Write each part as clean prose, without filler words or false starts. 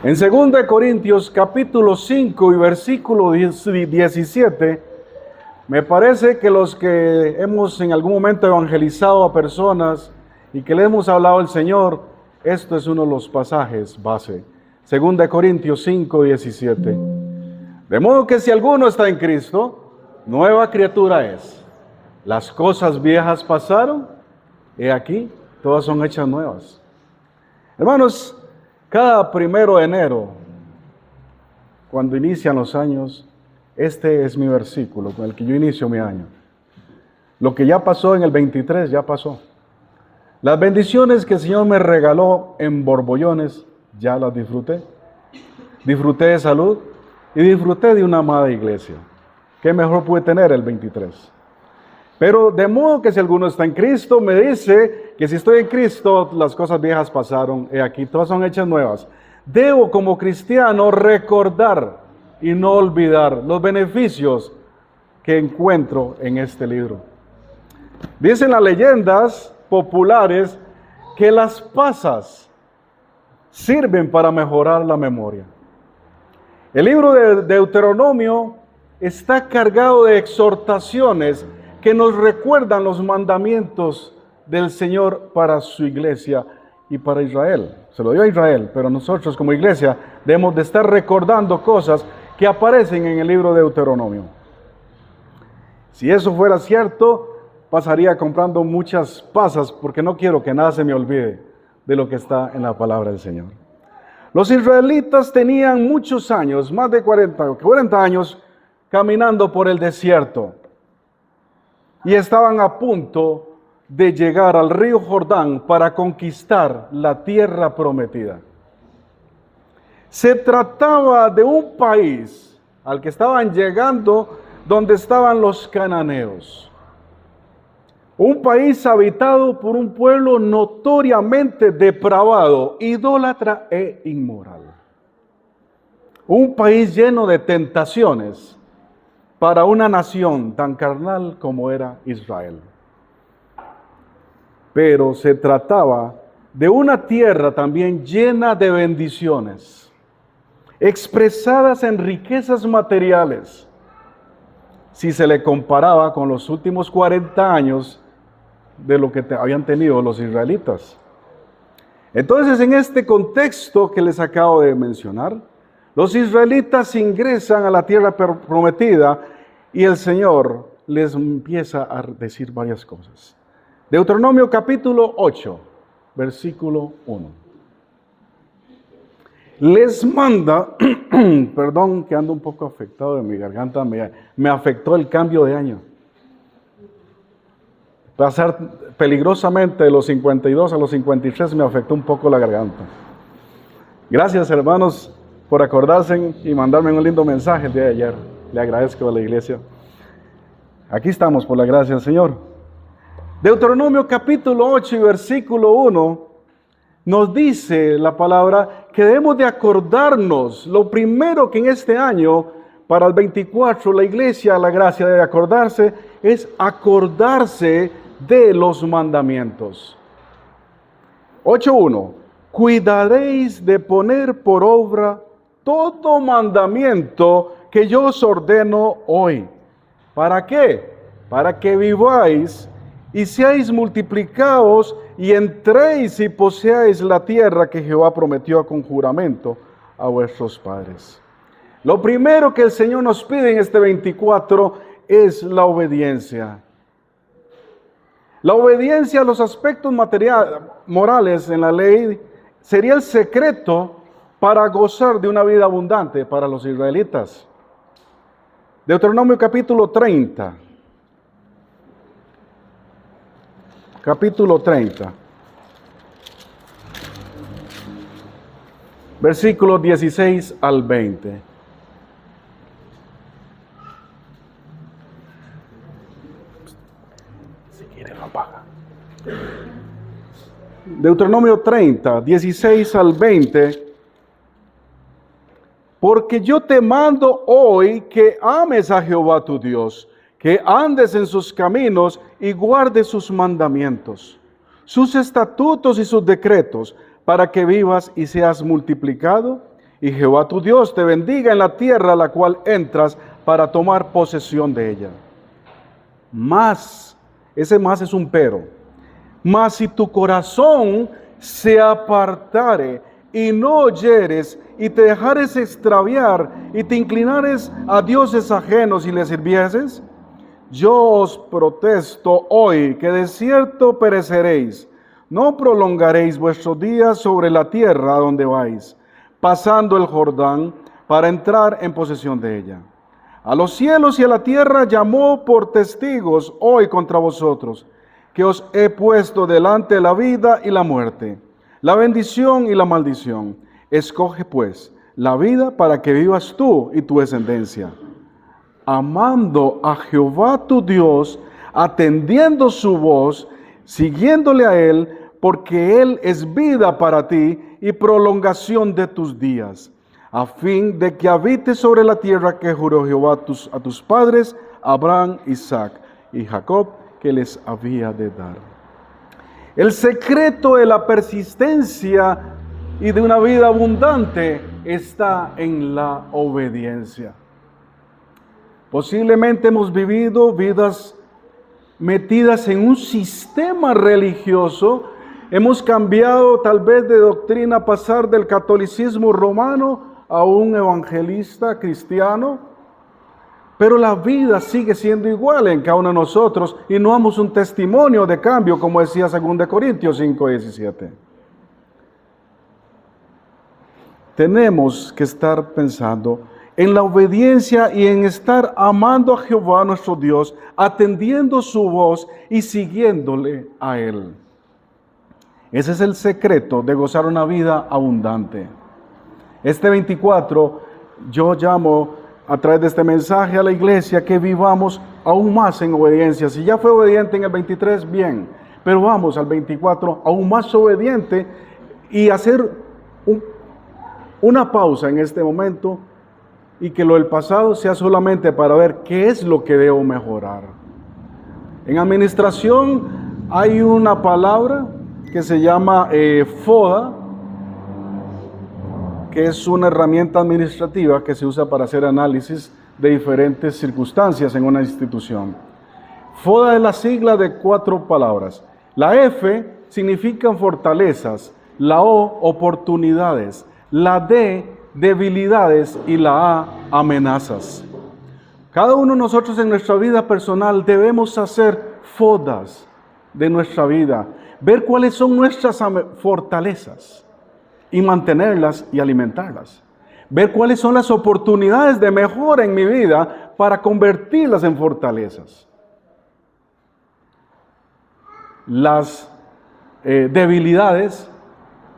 En 2 Corintios capítulo 5 y versículo 17, me parece que los que hemos en algún momento evangelizado a personas y que le hemos hablado al Señor, esto es uno de los pasajes base. 2 Corintios 5, 17. De modo que si alguno está en Cristo, nueva criatura es. Las cosas viejas pasaron, he aquí, todas son hechas nuevas. Hermanos, cada 1 de enero, cuando inician los años, este es mi versículo con el que yo inicio mi año. Lo que ya pasó en el 23, ya pasó. Las bendiciones que el Señor me regaló en borbollones, ya las disfruté. Disfruté de salud y disfruté de una amada iglesia. ¿Qué mejor pude tener el 23? Pero de modo que si alguno está en Cristo, me dice que si estoy en Cristo, las cosas viejas pasaron, he aquí, todas son hechas nuevas. Debo como cristiano recordar y no olvidar los beneficios que encuentro en este libro. Dicen las leyendas populares que las pasas sirven para mejorar la memoria. El libro de Deuteronomio está cargado de exhortaciones que nos recuerdan los mandamientos del Señor para su iglesia y para Israel. Se lo dio a Israel, pero nosotros como iglesia debemos de estar recordando cosas que aparecen en el libro de Deuteronomio. Si eso fuera cierto, pasaría comprando muchas pasas porque no quiero que nada se me olvide de lo que está en la palabra del Señor. Los israelitas tenían muchos años, más de 40 años, caminando por el desierto. Y estaban a punto de llegar al río Jordán para conquistar la tierra prometida. Se trataba de un país al que estaban llegando donde estaban los cananeos. Un país habitado por un pueblo notoriamente depravado, idólatra e inmoral. Un país lleno de tentaciones para una nación tan carnal como era Israel. Pero se trataba de una tierra también llena de bendiciones, expresadas en riquezas materiales, si se le comparaba con los últimos 40 años de lo que habían tenido los israelitas. Entonces, en este contexto que les acabo de mencionar, los israelitas ingresan a la tierra prometida y el Señor les empieza a decir varias cosas. Deuteronomio capítulo 8, versículo 1. Les manda, perdón que ando un poco afectado de mi garganta, me afectó el cambio de año. Pasar peligrosamente de los 52 a los 53 me afectó un poco la garganta. Gracias, hermanos, por acordarse y mandarme un lindo mensaje el día de ayer. Le agradezco a la iglesia. Aquí estamos por la gracia del Señor. Deuteronomio capítulo 8 y versículo 1 nos dice la palabra que debemos de acordarnos. Lo primero que en este año, para el 24, la iglesia, la gracia debe acordarse, es acordarse de los mandamientos. 8.1. Cuidaréis de poner por obra todo mandamiento que yo os ordeno hoy. ¿Para qué? Para que viváis y seáis multiplicados y entréis y poseáis la tierra que Jehová prometió con juramento a vuestros padres. Lo primero que el Señor nos pide en este 24 es la obediencia. La obediencia a los aspectos morales en la ley sería el secreto para gozar de una vida abundante para los israelitas. Deuteronomio capítulo 30. Capítulo 30. Versículos 16 al 20. Si quiere lo apaga. Deuteronomio 30, 16 al 20. Porque yo te mando hoy que ames a Jehová tu Dios, que andes en sus caminos y guardes sus mandamientos, sus estatutos y sus decretos, para que vivas y seas multiplicado y Jehová tu Dios te bendiga en la tierra a la cual entras para tomar posesión de ella. Mas, ese más es un pero, mas si tu corazón se apartare y no oyeres y te dejares extraviar y te inclinares a dioses ajenos y les sirvieses, yo os protesto hoy que de cierto pereceréis, no prolongaréis vuestros días sobre la tierra a donde vais, pasando el Jordán para entrar en posesión de ella. A los cielos y a la tierra llamó por testigos hoy contra vosotros, que os he puesto delante la vida y la muerte, la bendición y la maldición. Escoge pues la vida para que vivas tú y tu descendencia, amando a Jehová tu Dios, atendiendo su voz, siguiéndole a Él, porque Él es vida para ti y prolongación de tus días, a fin de que habites sobre la tierra que juró Jehová a tus padres, Abraham, Isaac y Jacob, que les había de dar. El secreto de la persistencia y de una vida abundante está en la obediencia. Posiblemente hemos vivido vidas metidas en un sistema religioso. Hemos cambiado tal vez de doctrina, pasar del catolicismo romano a un evangelista cristiano, pero la vida sigue siendo igual en cada uno de nosotros y no damos un testimonio de cambio, como decía 2 Corintios 5:17. Tenemos que estar pensando en la obediencia y en estar amando a Jehová nuestro Dios, atendiendo su voz y siguiéndole a Él. Ese es el secreto de gozar una vida abundante. Este 24, yo llamo a través de este mensaje a la iglesia que vivamos aún más en obediencia. Si ya fue obediente en el 23, bien, pero vamos al 24 aún más obediente y hacer una pausa en este momento y que lo del pasado sea solamente para ver qué es lo que debo mejorar. En administración hay una palabra que se llama FODA, que es una herramienta administrativa que se usa para hacer análisis de diferentes circunstancias en una institución. FODA es la sigla de 4 palabras. La F significa fortalezas, la O, oportunidades, la D, debilidades y la A, amenazas. Cada uno de nosotros en nuestra vida personal debemos hacer FODAs de nuestra vida, ver cuáles son nuestras fortalezas y mantenerlas y alimentarlas. Ver cuáles son las oportunidades de mejora en mi vida para convertirlas en fortalezas. Las debilidades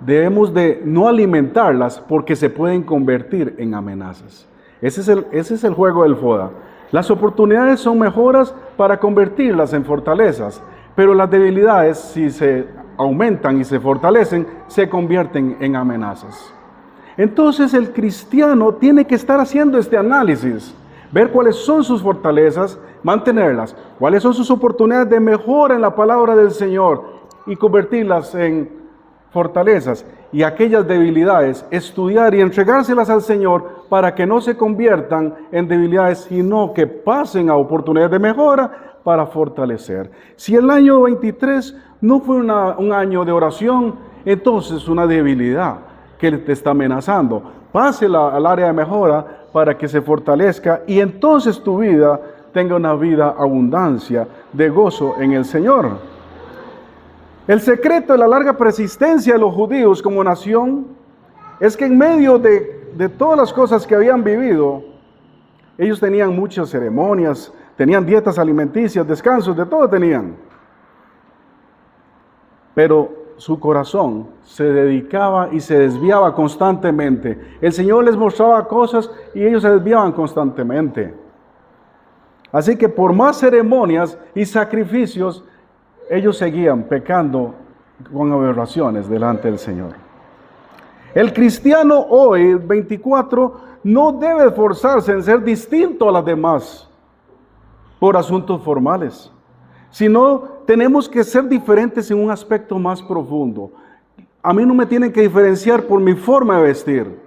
debemos de no alimentarlas porque se pueden convertir en amenazas. Ese es el juego del FODA. Las oportunidades son mejoras para convertirlas en fortalezas, pero las debilidades, si se aumentan y se fortalecen, se convierten en amenazas. Entonces el cristiano tiene que estar haciendo este análisis, ver cuáles son sus fortalezas, mantenerlas, cuáles son sus oportunidades de mejora en la palabra del Señor y convertirlas en fortalezas, y aquellas debilidades, estudiar y entregárselas al Señor para que no se conviertan en debilidades, sino que pasen a oportunidades de mejora para fortalecer. Si el año 23 no fue un año de oración, entonces una debilidad que te está amenazando, pásela al área de mejora para que se fortalezca y entonces tu vida tenga una vida abundancia de gozo en el Señor. El secreto de la larga persistencia de los judíos como nación es que en medio de todas las cosas que habían vivido, ellos tenían muchas ceremonias, tenían dietas alimenticias, descansos, de todo tenían. Pero su corazón se dedicaba y se desviaba constantemente. El Señor les mostraba cosas y ellos se desviaban constantemente. Así que por más ceremonias y sacrificios, ellos seguían pecando con aberraciones delante del Señor. El cristiano hoy, 24, no debe esforzarse en ser distinto a las demás por asuntos formales, sino tenemos que ser diferentes en un aspecto más profundo. A mí no me tienen que diferenciar por mi forma de vestir.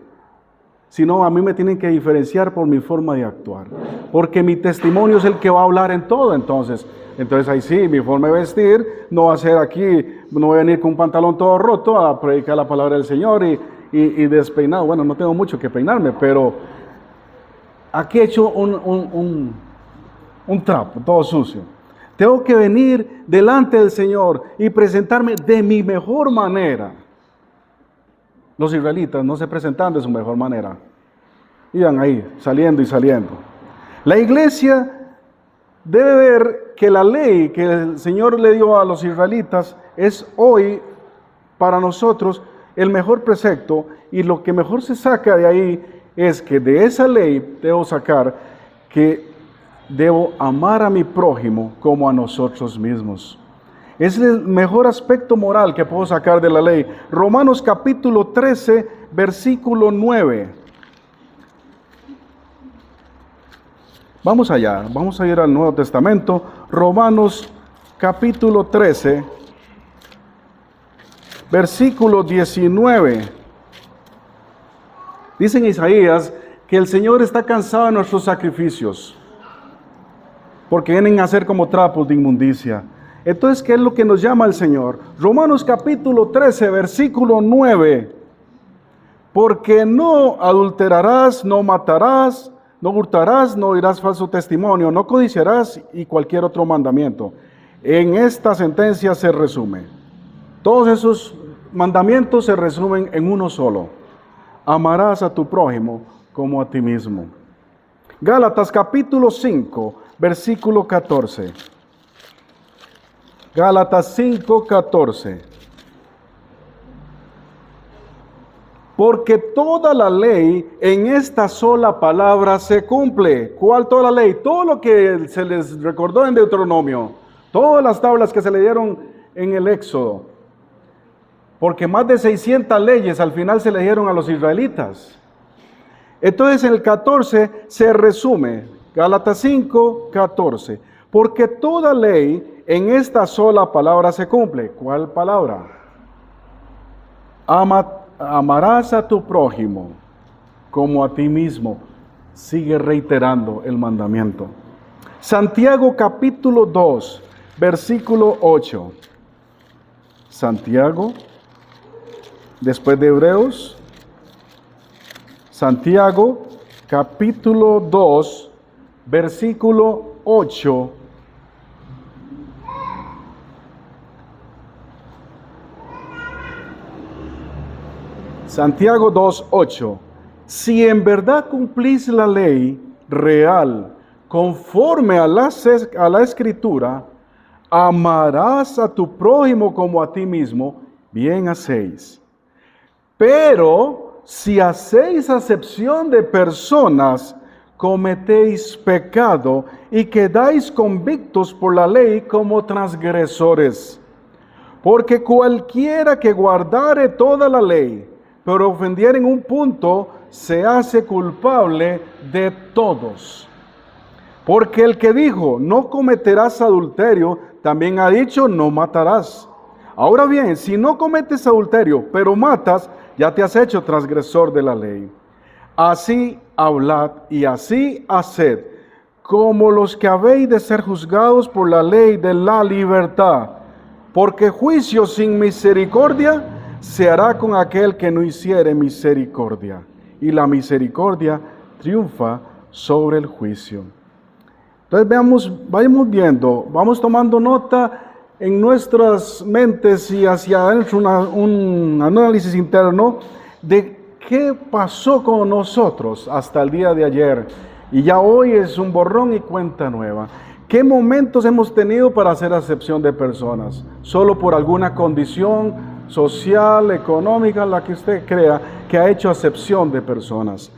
sino a mí me tienen que diferenciar por mi forma de actuar, porque mi testimonio es el que va a hablar en todo. Entonces ahí sí, mi forma de vestir no va a ser aquí, no voy a venir con un pantalón todo roto a predicar la palabra del Señor y despeinado. Bueno, no tengo mucho que peinarme, pero aquí he hecho un trapo, todo sucio. Tengo que venir delante del Señor y presentarme de mi mejor manera. Los israelitas no se presentan de su mejor manera. Iban ahí, saliendo y saliendo. La iglesia debe ver que la ley que el Señor le dio a los israelitas es hoy para nosotros el mejor precepto, y lo que mejor se saca de ahí es que de esa ley debo sacar que debo amar a mi prójimo como a nosotros mismos. Es el mejor aspecto moral que puedo sacar de la ley. Romanos capítulo 13, versículo 9. Vamos allá, vamos a ir al Nuevo Testamento. Romanos capítulo 13, versículo 19. Dice en Isaías que el Señor está cansado de nuestros sacrificios, porque vienen a ser como trapos de inmundicia. Entonces, ¿qué es lo que nos llama el Señor? Romanos capítulo 13, versículo 9. Porque no adulterarás, no matarás, no hurtarás, no dirás falso testimonio, no codiciarás y cualquier otro mandamiento. En esta sentencia se resume. Todos esos mandamientos se resumen en uno solo. Amarás a tu prójimo como a ti mismo. Gálatas capítulo 5, versículo 14. Gálatas 5, 14. Porque toda la ley en esta sola palabra se cumple. ¿Cuál toda la ley? Todo lo que se les recordó en Deuteronomio. Todas las tablas que se le dieron en el Éxodo. Porque más de 600 leyes al final se le dieron a los israelitas. Entonces en el 14 se resume. Gálatas 5, 14. Porque toda ley en esta sola palabra se cumple. ¿Cuál palabra? Amarás a tu prójimo como a ti mismo. Sigue reiterando el mandamiento. Santiago capítulo 2, versículo 8. Santiago, después de Hebreos. Santiago capítulo 2, versículo 8. Santiago 2:8. Si en verdad cumplís la ley real conforme a la Escritura, amarás a tu prójimo como a ti mismo, bien hacéis. Pero si hacéis acepción de personas, cometéis pecado y quedáis convictos por la ley como transgresores. Porque cualquiera que guardare toda la ley, pero ofendiera en un punto, se hace culpable de todos. Porque el que dijo, no cometerás adulterio, también ha dicho, no matarás. Ahora bien, si no cometes adulterio, pero matas, ya te has hecho transgresor de la ley. Así hablad y así haced, como los que habéis de ser juzgados por la ley de la libertad. Porque juicio sin misericordia se hará con aquel que no hiciere misericordia, y la misericordia triunfa sobre el juicio. Entonces vayamos viendo, vamos tomando nota en nuestras mentes y hacia adentro un análisis interno de qué pasó con nosotros hasta el día de ayer, y ya hoy es un borrón y cuenta nueva. ¿Qué momentos hemos tenido para hacer acepción de personas? Solo por alguna condición social, económica, la que usted crea, que ha hecho acepción de personas.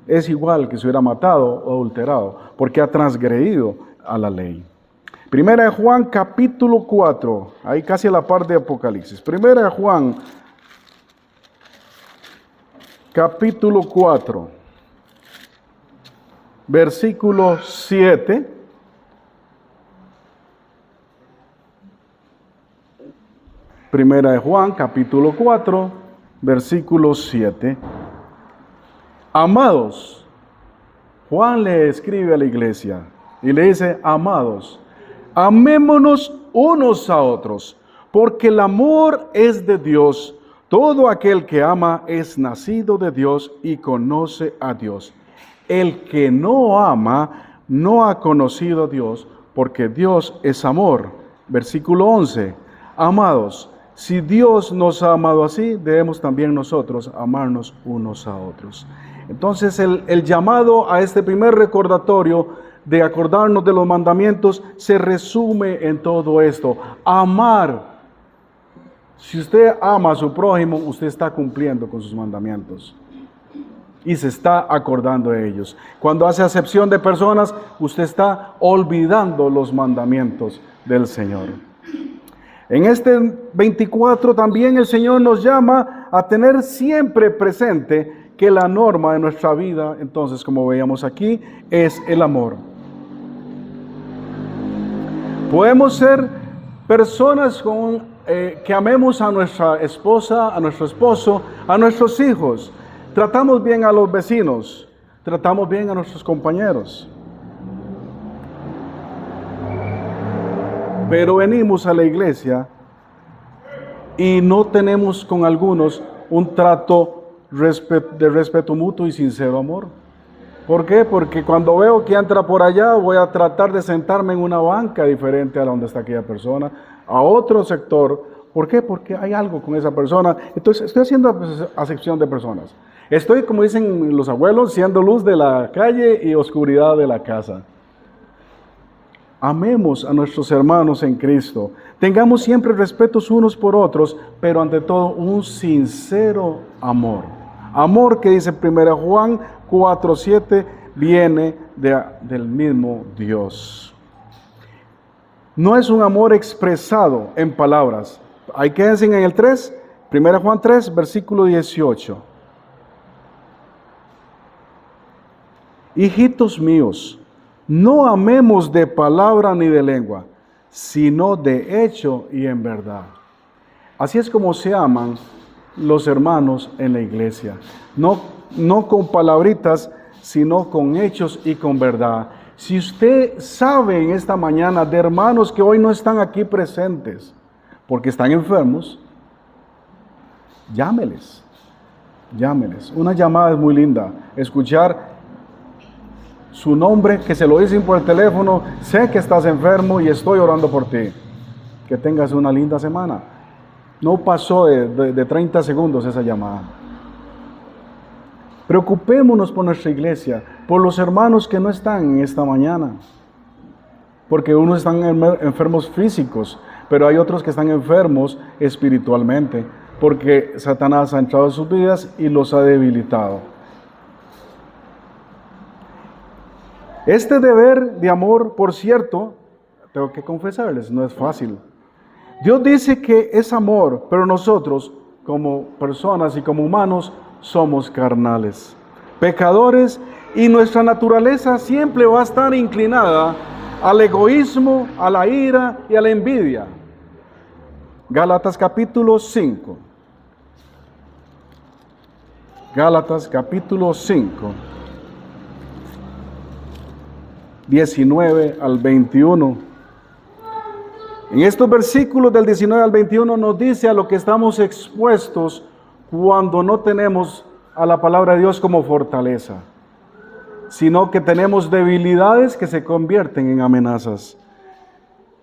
Es igual que se hubiera matado o adulterado, porque ha transgredido a la ley. Primera de Juan capítulo 4, ahí casi a la par de Apocalipsis. Primera de Juan capítulo 4, versículo 7. Primera de Juan, capítulo 4, versículo 7. Amados, Juan le escribe a la iglesia y le dice, amados, amémonos unos a otros, porque el amor es de Dios. Todo aquel que ama es nacido de Dios y conoce a Dios. El que no ama no ha conocido a Dios, porque Dios es amor. Versículo 11. Amados, si Dios nos ha amado así, debemos también nosotros amarnos unos a otros. Entonces el llamado a este primer recordatorio de acordarnos de los mandamientos se resume en todo esto. Amar. Si usted ama a su prójimo, usted está cumpliendo con sus mandamientos y se está acordando de ellos. Cuando hace acepción de personas, usted está olvidando los mandamientos del Señor. En este 24 también el Señor nos llama a tener siempre presente que la norma de nuestra vida, entonces, como veíamos aquí, es el amor. Podemos ser personas que amemos a nuestra esposa, a nuestro esposo, a nuestros hijos. Tratamos bien a los vecinos, tratamos bien a nuestros compañeros. Pero venimos a la iglesia y no tenemos con algunos un trato de respeto mutuo y sincero amor. ¿Por qué? Porque cuando veo que entra por allá, voy a tratar de sentarme en una banca diferente a donde está aquella persona, a otro sector. ¿Por qué? Porque hay algo con esa persona. Entonces, estoy haciendo acepción de personas. Estoy, como dicen los abuelos, siendo luz de la calle y oscuridad de la casa. Amemos a nuestros hermanos en Cristo. Tengamos siempre respetos unos por otros, pero ante todo un sincero amor. Amor que dice 1 Juan 4:7 viene del mismo Dios. No es un amor expresado en palabras. Ahí quédense en el 3, 1 Juan 3, versículo 18. Hijitos míos, no amemos de palabra ni de lengua, sino de hecho y en verdad. Así es como se aman los hermanos en la iglesia. No con palabritas, sino con hechos y con verdad. Si usted sabe en esta mañana de hermanos que hoy no están aquí presentes, porque están enfermos, llámeles. Una llamada es muy linda. Escuchar su nombre, que se lo dicen por el teléfono, sé que estás enfermo y estoy orando por ti. Que tengas una linda semana. No pasó de 30 segundos esa llamada. Preocupémonos por nuestra iglesia, por los hermanos que no están en esta mañana. Porque unos están enfermos físicos, pero hay otros que están enfermos espiritualmente, porque Satanás ha entrado en sus vidas y los ha debilitado. Este deber de amor, por cierto, tengo que confesarles, no es fácil. Dios dice que es amor, pero nosotros, como personas y como humanos, somos carnales, pecadores, y nuestra naturaleza siempre va a estar inclinada al egoísmo, a la ira y a la envidia. Gálatas capítulo 5. Gálatas capítulo 5. 19 al 21. En estos versículos del 19 al 21 nos dice a lo que estamos expuestos cuando no tenemos a la palabra de Dios como fortaleza, sino que tenemos debilidades que se convierten en amenazas.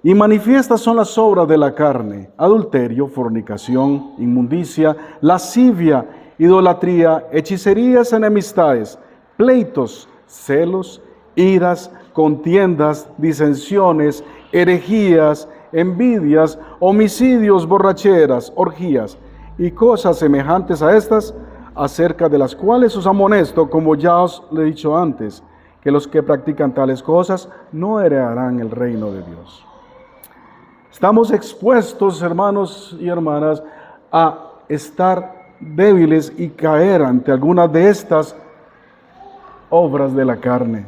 Y manifiestas son las obras de la carne: adulterio, fornicación, inmundicia, lascivia, idolatría, hechicerías, enemistades, pleitos, celos, iras, contiendas, disensiones, herejías, envidias, homicidios, borracheras, orgías y cosas semejantes a estas, acerca de las cuales os amonesto, como ya os he dicho antes, que los que practican tales cosas no heredarán el reino de Dios. Estamos expuestos, hermanos y hermanas, a estar débiles y caer ante algunas de estas obras de la carne.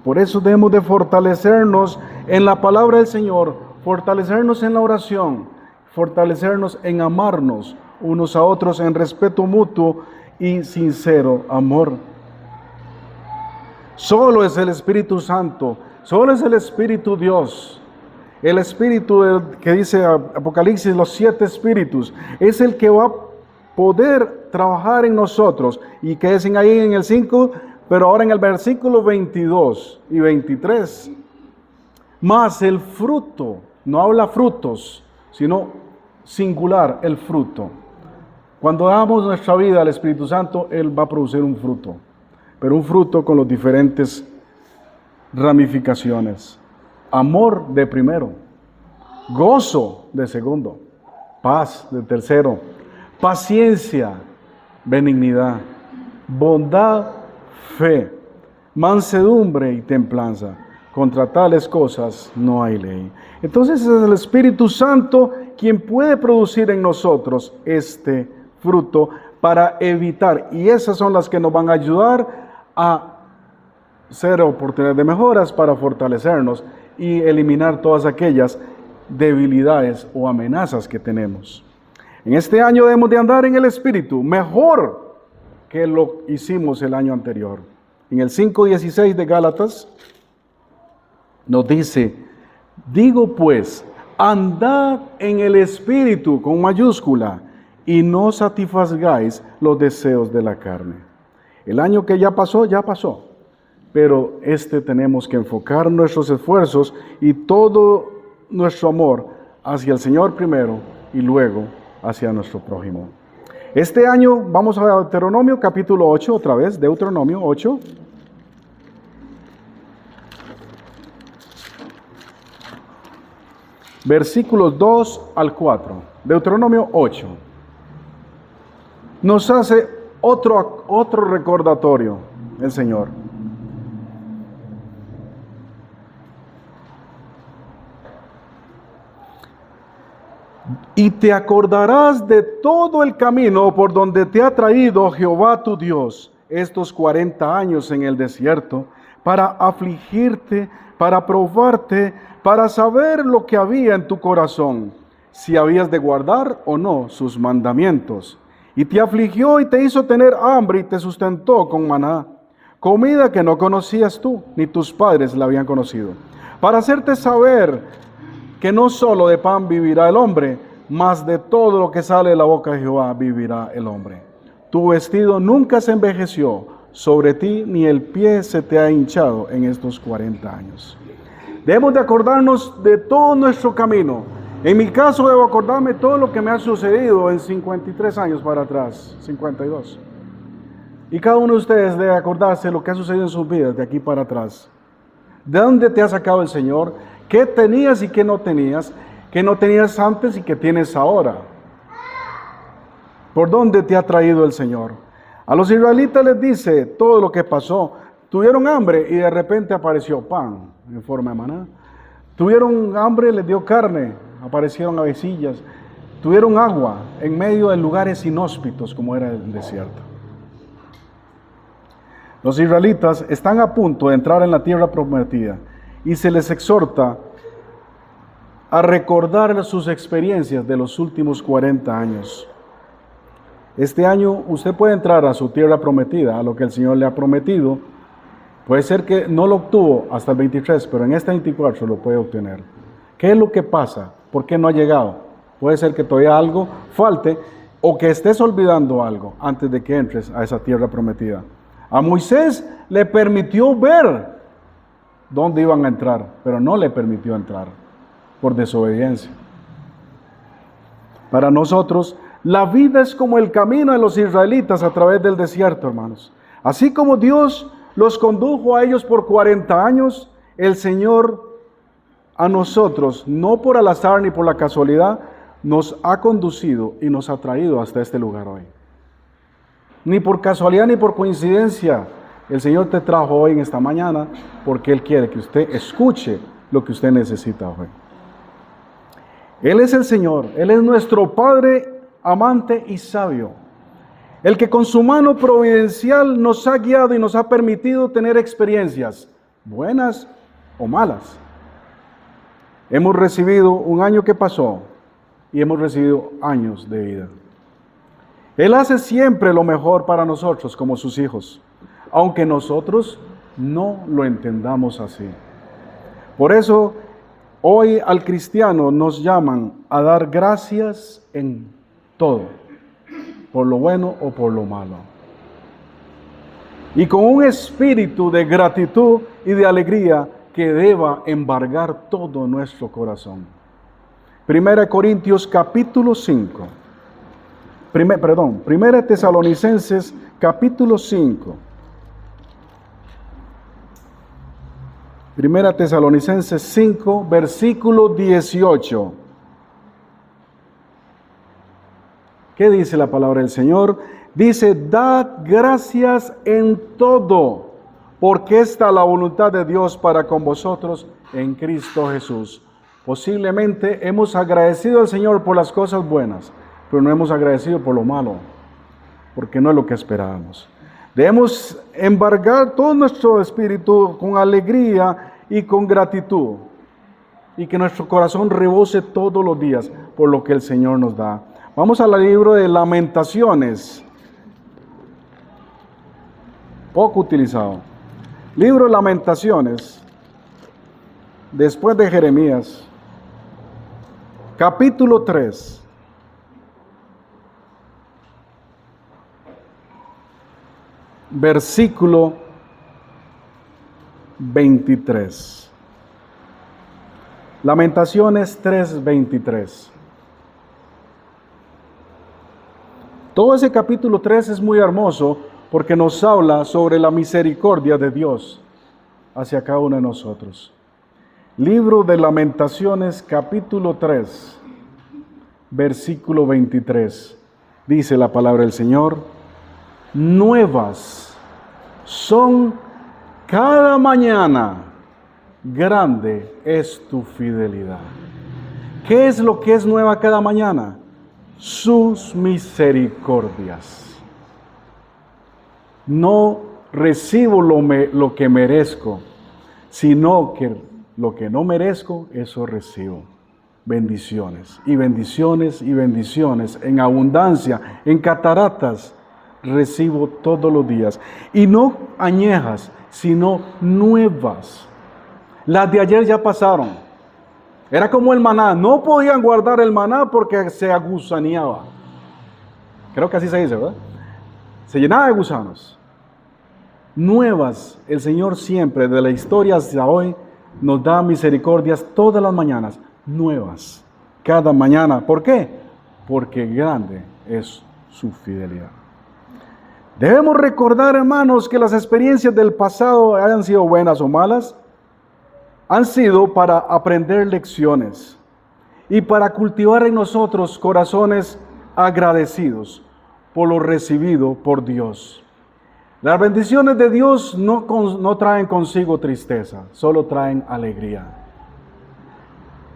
Por eso debemos de fortalecernos en la palabra del Señor, fortalecernos en la oración, fortalecernos en amarnos unos a otros en respeto mutuo y sincero amor. Solo es el Espíritu Santo, solo es el Espíritu Dios. El Espíritu que dice Apocalipsis, los 7 espíritus, es el que va a poder trabajar en nosotros. Y que dicen ahí en el 5, pero ahora en el versículo 22 y 23. Más el fruto, no habla frutos, sino singular, el fruto. Cuando damos nuestra vida al Espíritu Santo, Él va a producir un fruto, pero un fruto con las diferentes ramificaciones. Amor de primero, gozo de segundo, paz de tercero, paciencia, benignidad, bondad, fe, mansedumbre y templanza. Contra tales cosas no hay ley. Entonces es el Espíritu Santo quien puede producir en nosotros este fruto para evitar, y esas son las que nos van a ayudar a ser oportunidades de mejoras para fortalecernos y eliminar todas aquellas debilidades o amenazas que tenemos. En este año debemos de andar en el Espíritu mejor que lo hicimos el año anterior. En el 5:16 de Gálatas nos dice: digo pues, andad en el Espíritu, con mayúscula, y no satisfagáis los deseos de la carne. El año que ya pasó, pero tenemos que enfocar nuestros esfuerzos y todo nuestro amor hacia el Señor primero y luego hacia nuestro prójimo. Este año vamos a Deuteronomio capítulo 8, otra vez, Deuteronomio 8. Versículos 2 al 4. Deuteronomio 8. Nos hace otro recordatorio el Señor. Y te acordarás de todo el camino por donde te ha traído Jehová tu Dios estos 40 años en el desierto, para afligirte, para probarte, para saber lo que había en tu corazón, si habías de guardar o no sus mandamientos. Y te afligió y te hizo tener hambre y te sustentó con maná, comida que no conocías tú, ni tus padres la habían conocido, para hacerte saber que no solo de pan vivirá el hombre, mas de todo lo que sale de la boca de Jehová vivirá el hombre. Tu vestido nunca se envejeció sobre ti, ni el pie se te ha hinchado en estos 40 años. Debemos de acordarnos de todo nuestro camino. En mi caso debo acordarme todo lo que me ha sucedido en 53 años para atrás, 52. Y cada uno de ustedes debe acordarse lo que ha sucedido en sus vidas de aquí para atrás. ¿De dónde te ha sacado el Señor? ¿Qué tenías y qué no tenías? ¿Qué no tenías antes y qué tienes ahora? ¿Por dónde te ha traído el Señor? A los israelitas les dice todo lo que pasó. Tuvieron hambre y de repente apareció pan en forma de maná. Tuvieron hambre, les dio carne, aparecieron avecillas. Tuvieron agua en medio de lugares inhóspitos como era el desierto. Los israelitas están a punto de entrar en la tierra prometida y se les exhorta a recordar sus experiencias de los últimos 40 años. Este año usted puede entrar a su tierra prometida, a lo que el Señor le ha prometido. Puede ser que no lo obtuvo hasta el 23, pero en este 24 lo puede obtener. ¿Qué es lo que pasa? ¿Por qué no ha llegado? Puede ser que todavía algo falte o que estés olvidando algo antes de que entres a esa tierra prometida. A Moisés le permitió ver dónde iban a entrar, pero no le permitió entrar por desobediencia. Para nosotros, la vida es como el camino de los israelitas a través del desierto, hermanos. Así como Dios los condujo a ellos por 40 años, el Señor a nosotros, no por al azar ni por la casualidad, nos ha conducido y nos ha traído hasta este lugar hoy. Ni por casualidad ni por coincidencia, el Señor te trajo hoy en esta mañana porque Él quiere que usted escuche lo que usted necesita hoy. Él es el Señor, Él es nuestro Padre amante y sabio, el que con su mano providencial nos ha guiado y nos ha permitido tener experiencias, buenas o malas. Hemos recibido un año que pasó y hemos recibido años de vida. Él hace siempre lo mejor para nosotros como sus hijos, aunque nosotros no lo entendamos así. Por eso, hoy al cristiano nos llaman a dar gracias en todo, por lo bueno o por lo malo. Y con un espíritu de gratitud y de alegría que deba embargar todo nuestro corazón. 1 Corintios capítulo 5. 1 Tesalonicenses capítulo 5. 1 Tesalonicenses 5, versículo 18. ¿Qué dice la palabra del Señor? Dice, dad gracias en todo, porque esta es la voluntad de Dios para con vosotros en Cristo Jesús. Posiblemente hemos agradecido al Señor por las cosas buenas, pero no hemos agradecido por lo malo, porque no es lo que esperábamos. Debemos embargar todo nuestro espíritu con alegría y con gratitud, y que nuestro corazón rebose todos los días por lo que el Señor nos da. Vamos al libro de Lamentaciones, poco utilizado. Libro de Lamentaciones, después de Jeremías, capítulo 3. Versículo 23. Lamentaciones 3:23. Todo ese capítulo 3 es muy hermoso porque nos habla sobre la misericordia de Dios hacia cada uno de nosotros. Libro de Lamentaciones, capítulo 3, versículo 23. Dice la palabra del Señor: nuevas son cada mañana, grande es tu fidelidad. ¿Qué es lo que es nueva cada mañana? Sus misericordias. No recibo lo que merezco, sino que lo que no merezco, eso recibo. Bendiciones y bendiciones y bendiciones en abundancia, en cataratas, recibo todos los días. Y no añejas, sino nuevas. Las de ayer ya pasaron. Era como el maná. No podían guardar el maná porque se agusaneaba. Creo que así se dice, ¿verdad? Se llenaba de gusanos. Nuevas, el Señor siempre, de la historia hasta hoy, nos da misericordias todas las mañanas. Nuevas, cada mañana. ¿Por qué? Porque grande es su fidelidad. Debemos recordar, hermanos, que las experiencias del pasado, hayan sido buenas o malas, han sido para aprender lecciones y para cultivar en nosotros corazones agradecidos por lo recibido por Dios. Las bendiciones de Dios no traen consigo tristeza, solo traen alegría.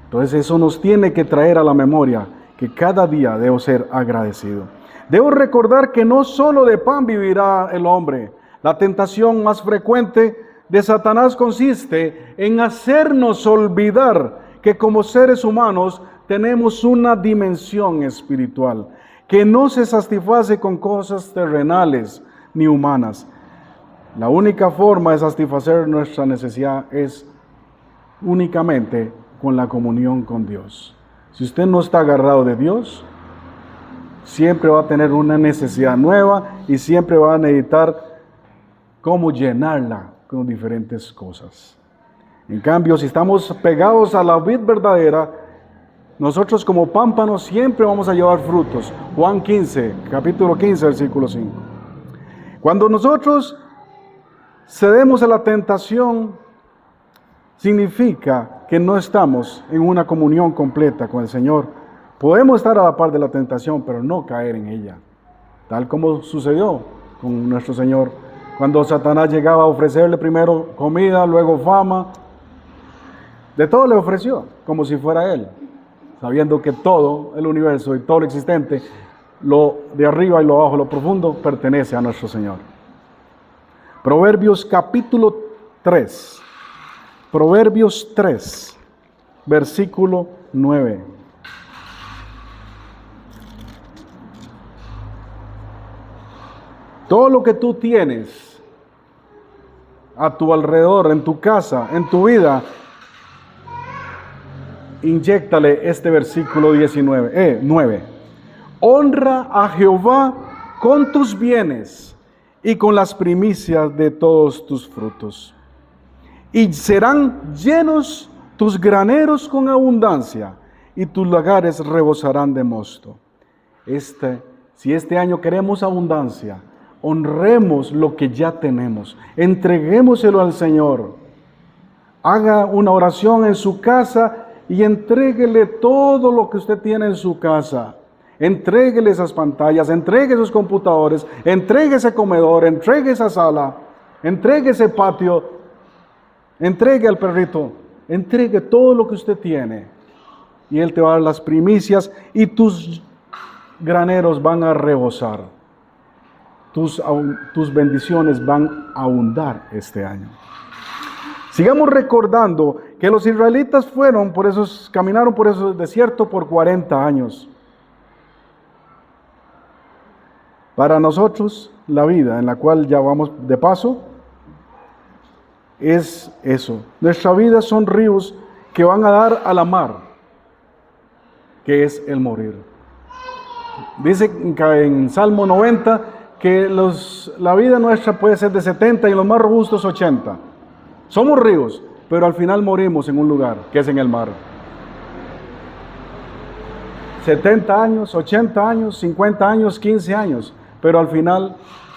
Entonces eso nos tiene que traer a la memoria que cada día debo ser agradecido. Debo recordar que no solo de pan vivirá el hombre. La tentación más frecuente de Satanás consiste en hacernos olvidar que como seres humanos tenemos una dimensión espiritual que no se satisface con cosas terrenales ni humanas. La única forma de satisfacer nuestra necesidad es únicamente con la comunión con Dios. Si usted no está agarrado de Dios, siempre va a tener una necesidad nueva y siempre va a necesitar cómo llenarla con diferentes cosas. En cambio, si estamos pegados a la vid verdadera, nosotros como pámpanos siempre vamos a llevar frutos. Juan 15, capítulo 15, versículo 5. Cuando nosotros cedemos a la tentación, significa que no estamos en una comunión completa con el Señor. Podemos estar a la par de la tentación, pero no caer en ella, tal como sucedió con nuestro Señor. Cuando Satanás llegaba a ofrecerle primero comida, luego fama, de todo le ofreció, como si fuera Él, sabiendo que todo el universo y todo lo existente, lo de arriba y lo abajo, lo profundo, pertenece a nuestro Señor. Proverbios capítulo 3, Proverbios 3, versículo 9. Todo lo que tú tienes a tu alrededor, en tu casa, en tu vida, inyéctale este versículo 9. Honra a Jehová con tus bienes y con las primicias de todos tus frutos. Y serán llenos tus graneros con abundancia, y tus lagares rebosarán de mosto. Si este año queremos abundancia, honremos lo que ya tenemos, entreguémoselo al Señor. Haga una oración en su casa y entréguele todo lo que usted tiene en su casa. Entréguele esas pantallas, entregue esos computadores, entregue ese comedor, entregue esa sala, entregue ese patio, entregue al perrito, entregue todo lo que usted tiene. Y Él te va a dar las primicias y tus graneros van a rebosar. Tus bendiciones van a abundar este año. Sigamos recordando que los israelitas caminaron por ese desierto por 40 años. Para nosotros, la vida en la cual ya vamos de paso es eso. Nuestra vida son ríos que van a dar a la mar, que es el morir. Dice en Salmo 90 que la vida nuestra puede ser de 70 y los más robustos 80. Somos ríos, pero al final morimos en un lugar, que es en el mar. 70 años, 80 años, 50 años, 15 años, pero al final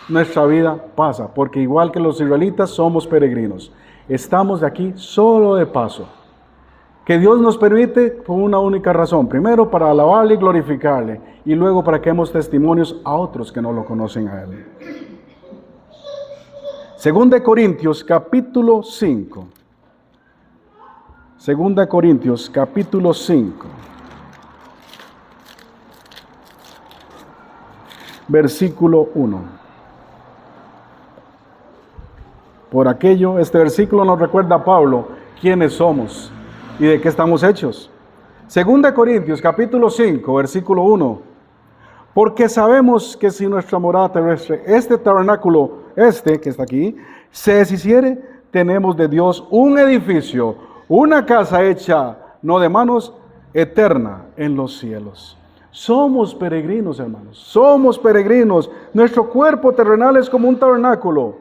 nuestra vida pasa, porque igual que los israelitas somos peregrinos. Estamos de aquí solo de paso. Que Dios nos permite por una única razón. Primero, para alabarle y glorificarle. Y luego para que demos testimonios a otros que no lo conocen a Él. Segunda de Corintios, capítulo 5. Segunda de Corintios, capítulo 5. Versículo 1. Por aquello, este versículo nos recuerda a Pablo quiénes somos y de qué estamos hechos. Segunda Corintios, capítulo 5, versículo 1. Porque sabemos que si nuestra morada terrestre, este tabernáculo, que está aquí, se deshiciere, tenemos de Dios un edificio, una casa hecha, no de manos, eterna en los cielos. Somos peregrinos, hermanos, somos peregrinos. Nuestro cuerpo terrenal es como un tabernáculo.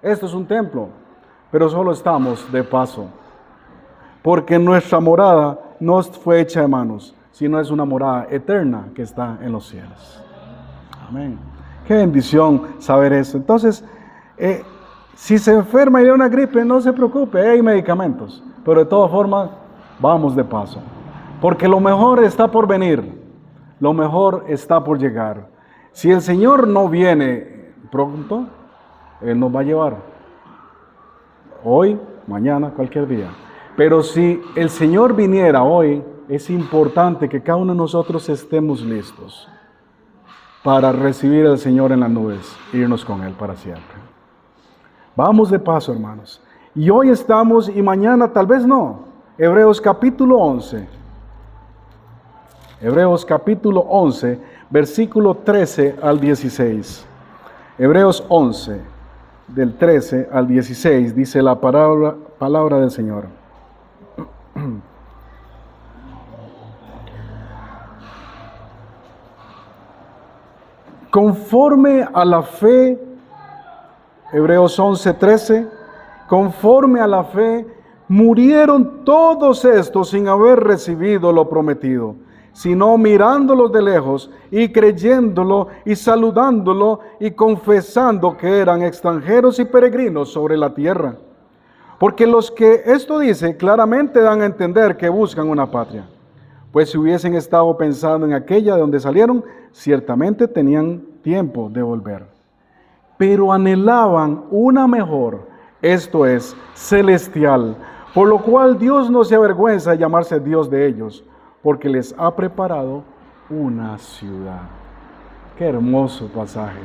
Esto es un templo, pero solo estamos de paso. Porque nuestra morada no fue hecha de manos, sino es una morada eterna que está en los cielos. Amén. Qué bendición saber eso. Entonces, si se enferma y le da una gripe, no se preocupe, hay medicamentos. Pero de todas formas, vamos de paso. Porque lo mejor está por venir. Lo mejor está por llegar. Si el Señor no viene pronto, Él nos va a llevar. Hoy, mañana, cualquier día. Pero si el Señor viniera hoy, es importante que cada uno de nosotros estemos listos para recibir al Señor en las nubes e irnos con Él para siempre. Vamos de paso, hermanos. Y hoy estamos y mañana tal vez no. Hebreos capítulo 11. Hebreos capítulo 11, versículo 13 al 16. Hebreos 11, del 13 al 16, dice la palabra del Señor. Conforme a la fe, Hebreos 11:13, conforme a la fe, murieron todos estos sin haber recibido lo prometido, sino mirándolos de lejos y creyéndolo y saludándolo y confesando que eran extranjeros y peregrinos sobre la tierra. Porque los que esto dice claramente dan a entender que buscan una patria. Pues si hubiesen estado pensando en aquella de donde salieron, ciertamente tenían tiempo de volver. Pero anhelaban una mejor, esto es, celestial, por lo cual Dios no se avergüenza de llamarse Dios de ellos, porque les ha preparado una ciudad. Qué hermoso pasaje.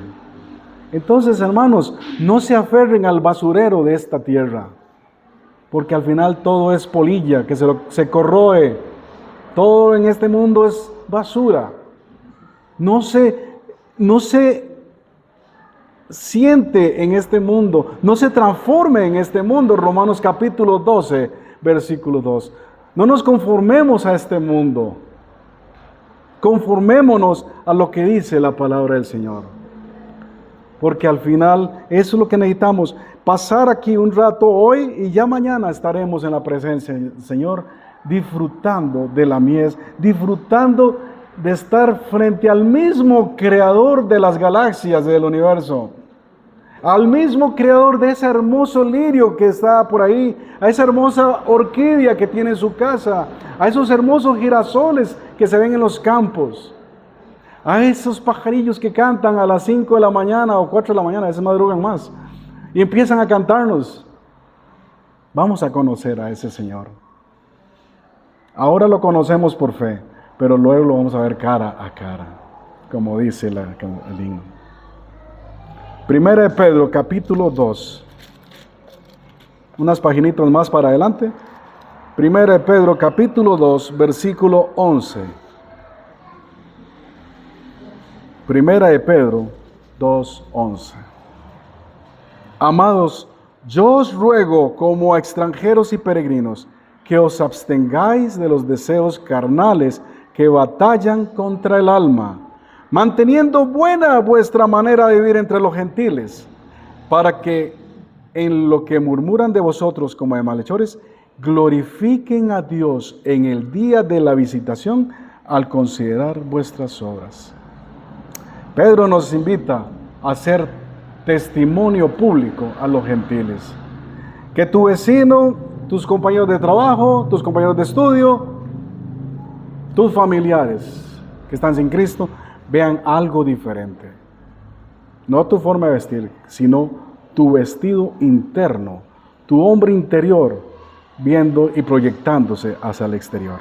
Entonces, hermanos, no se aferren al basurero de esta tierra, porque al final todo es polilla que se corroe. Todo en este mundo es basura. No se siente en este mundo, no se transforme en este mundo. Romanos capítulo 12, versículo 2. No nos conformemos a este mundo. Conformémonos a lo que dice la palabra del Señor. Porque al final eso es lo que necesitamos. Pasar aquí un rato hoy y ya mañana estaremos en la presencia del Señor, disfrutando de la mies, disfrutando de estar frente al mismo creador de las galaxias del universo, al mismo creador de ese hermoso lirio que está por ahí, a esa hermosa orquídea que tiene en su casa, a esos hermosos girasoles que se ven en los campos, a esos pajarillos que cantan a las 5 de la mañana o 4 de la mañana, a veces madrugan más, y empiezan a cantarnos. Vamos a conocer a ese Señor. Ahora lo conocemos por fe, pero luego lo vamos a ver cara a cara, como dice el himno. Primera de Pedro, capítulo 2. Unas paginitas más para adelante. Primera de Pedro, capítulo 2, versículo 11. Primera de Pedro 2:11. Amados, yo os ruego como a extranjeros y peregrinos que os abstengáis de los deseos carnales que batallan contra el alma, manteniendo buena vuestra manera de vivir entre los gentiles, para que en lo que murmuran de vosotros como de malhechores, glorifiquen a Dios en el día de la visitación al considerar vuestras obras. Pedro nos invita a hacer testimonio público a los gentiles. Que tu vecino, tus compañeros de trabajo, tus compañeros de estudio, tus familiares que están sin Cristo, vean algo diferente. No tu forma de vestir, sino tu vestido interno, tu hombre interior, viendo y proyectándose hacia el exterior.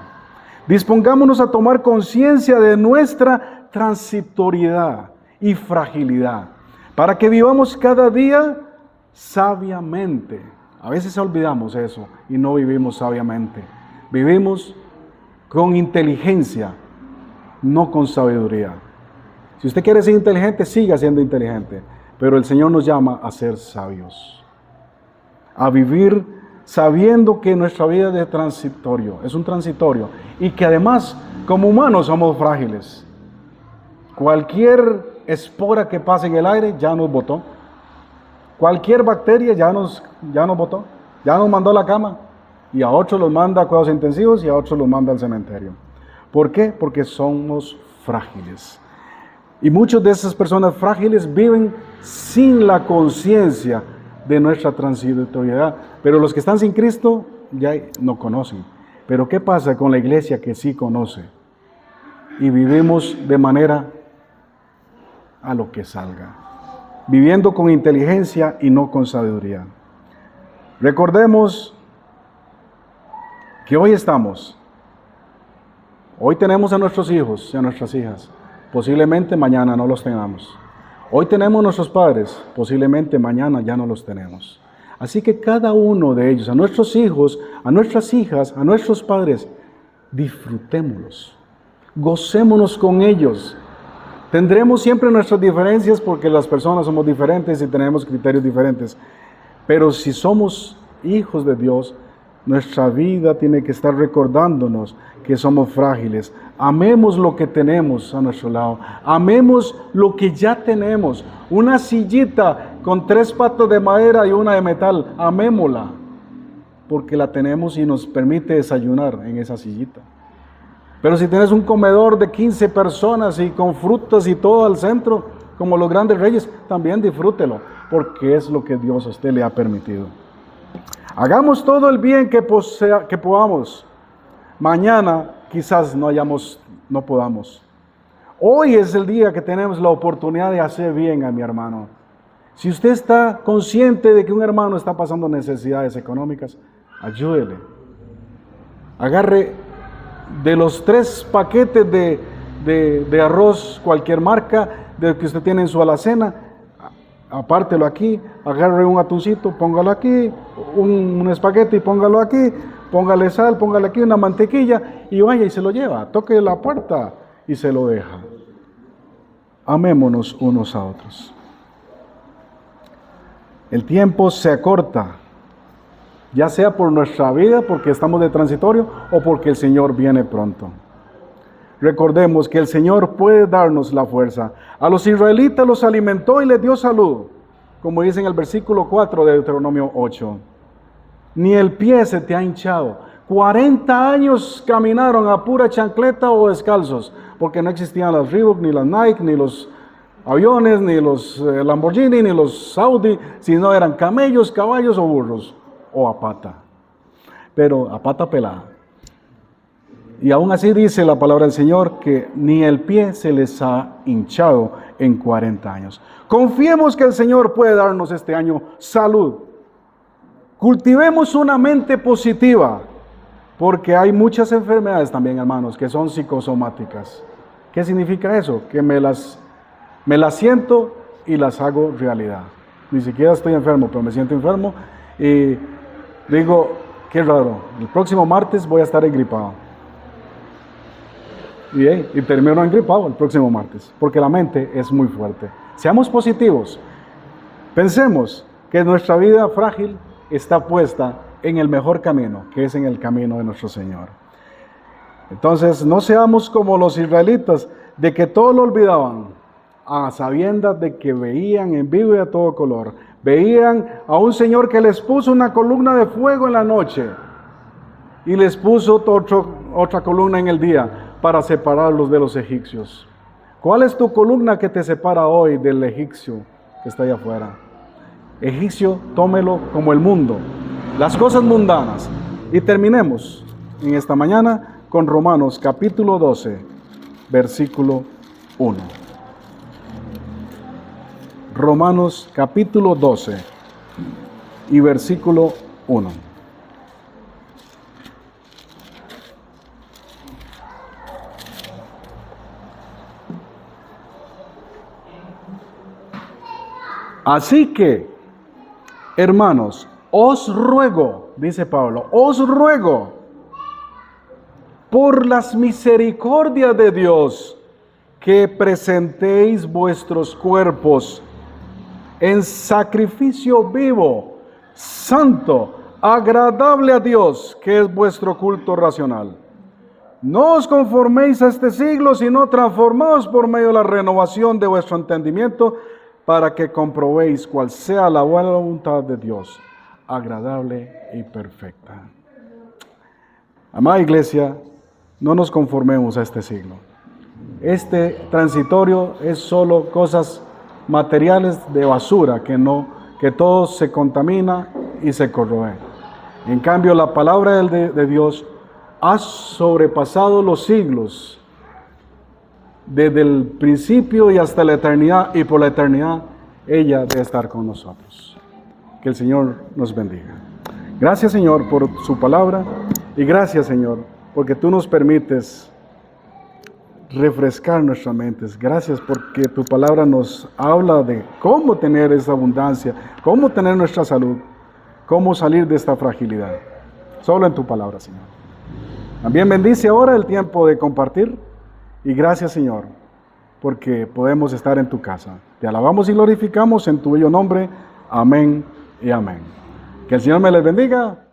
Dispongámonos a tomar conciencia de nuestra transitoriedad y fragilidad, para que vivamos cada día sabiamente. A veces olvidamos eso y no vivimos sabiamente. Vivimos con inteligencia, no con sabiduría. Si usted quiere ser inteligente, siga siendo inteligente, pero el Señor nos llama a ser sabios, a vivir sabiendo que nuestra vida es transitorio, es un transitorio, y que además como humanos somos frágiles. Cualquier espora que pase en el aire ya nos botó. Cualquier bacteria ya nos botó, ya nos mandó a la cama, y a otros los manda a cuidados intensivos y a otros los manda al cementerio. ¿Por qué? Porque somos frágiles. Y muchas de esas personas frágiles viven sin la conciencia de nuestra transitoriedad. Pero los que están sin Cristo ya no conocen. Pero ¿qué pasa con la iglesia que sí conoce? Y vivimos de manera a lo que salga, viviendo con inteligencia y no con sabiduría. Recordemos que hoy tenemos a nuestros hijos y a nuestras hijas, posiblemente mañana no los tengamos. Hoy tenemos a nuestros padres, posiblemente mañana ya no los tenemos. Así que cada uno de ellos, a nuestros hijos, a nuestras hijas, a nuestros padres, disfrutémoslos, gocémonos con ellos. Tendremos siempre nuestras diferencias porque las personas somos diferentes y tenemos criterios diferentes. Pero si somos hijos de Dios, nuestra vida tiene que estar recordándonos que somos frágiles. Amemos lo que tenemos a nuestro lado. Amemos lo que ya tenemos. Una sillita con 3 patas de madera y una de metal. Amémosla, porque la tenemos y nos permite desayunar en esa sillita. Pero si tienes un comedor de 15 personas y con frutas y todo al centro, como los grandes reyes, también disfrútelo, porque es lo que Dios a usted le ha permitido. Hagamos todo el bien que podamos. Mañana quizás no podamos. Hoy es el día que tenemos la oportunidad de hacer bien a mi hermano. Si usted está consciente de que un hermano está pasando necesidades económicas, ayúdele. Agarre de los 3 paquetes de arroz, cualquier marca, de que usted tiene en su alacena, apártelo aquí, agarre un atuncito, póngalo aquí, un espagueti, póngalo aquí, póngale sal, póngale aquí una mantequilla y vaya y se lo lleva, toque la puerta y se lo deja. Amémonos unos a otros. El tiempo se acorta, ya sea por nuestra vida, porque estamos de transitorio, o porque el Señor viene pronto. Recordemos que el Señor puede darnos la fuerza. A los israelitas los alimentó y les dio salud, como dice en el versículo 4 de Deuteronomio 8. Ni el pie se te ha hinchado. 40 años caminaron a pura chancleta o descalzos, porque no existían las Reebok, ni las Nike, ni los aviones, ni los Lamborghini, ni los Audi, sino eran camellos, caballos o burros, o a pata, pero a pata pelada. Y aún así dice la palabra del Señor que ni el pie se les ha hinchado en 40 años. Confiemos que el Señor puede darnos este año salud. Cultivemos una mente positiva, porque hay muchas enfermedades también, hermanos, que son psicosomáticas. ¿Qué significa eso? Que me las siento y las hago realidad. Ni siquiera estoy enfermo, pero me siento enfermo y digo, qué raro, el próximo martes voy a estar engripado. Y termino engripado el próximo martes, porque la mente es muy fuerte. Seamos positivos. Pensemos que nuestra vida frágil está puesta en el mejor camino, que es en el camino de nuestro Señor. Entonces, no seamos como los israelitas, de que todo lo olvidaban, a sabiendas de que veían en vivo y a todo color. Veían a un Señor que les puso una columna de fuego en la noche y les puso otra columna en el día para separarlos de los egipcios. ¿Cuál es tu columna que te separa hoy del egipcio que está allá afuera? Egipcio, tómelo como el mundo, las cosas mundanas. Y terminemos en esta mañana con Romanos capítulo 12, versículo 1. Romanos capítulo 12 y versículo 1. Así que, hermanos, os ruego, dice Pablo, os ruego, por las misericordias de Dios, que presentéis vuestros cuerpos en sacrificio vivo, santo, agradable a Dios, que es vuestro culto racional. No os conforméis a este siglo, sino transformaos por medio de la renovación de vuestro entendimiento, para que comprobéis cuál sea la buena voluntad de Dios, agradable y perfecta. Amada iglesia, no nos conformemos a este siglo. Este transitorio es solo cosas materiales de basura, que todo se contamina y se corroe. En cambio, la palabra de Dios ha sobrepasado los siglos, desde el principio y hasta la eternidad, y por la eternidad ella debe estar con nosotros. Que el Señor nos bendiga. Gracias, Señor, por su palabra, y gracias, Señor, porque tú nos permites refrescar nuestras mentes. Gracias porque tu palabra nos habla de cómo tener esa abundancia, cómo tener nuestra salud, cómo salir de esta fragilidad. Solo en tu palabra, Señor. También bendice ahora el tiempo de compartir. Y gracias, Señor, porque podemos estar en tu casa. Te alabamos y glorificamos en tu bello nombre. Amén y amén. Que el Señor me les bendiga.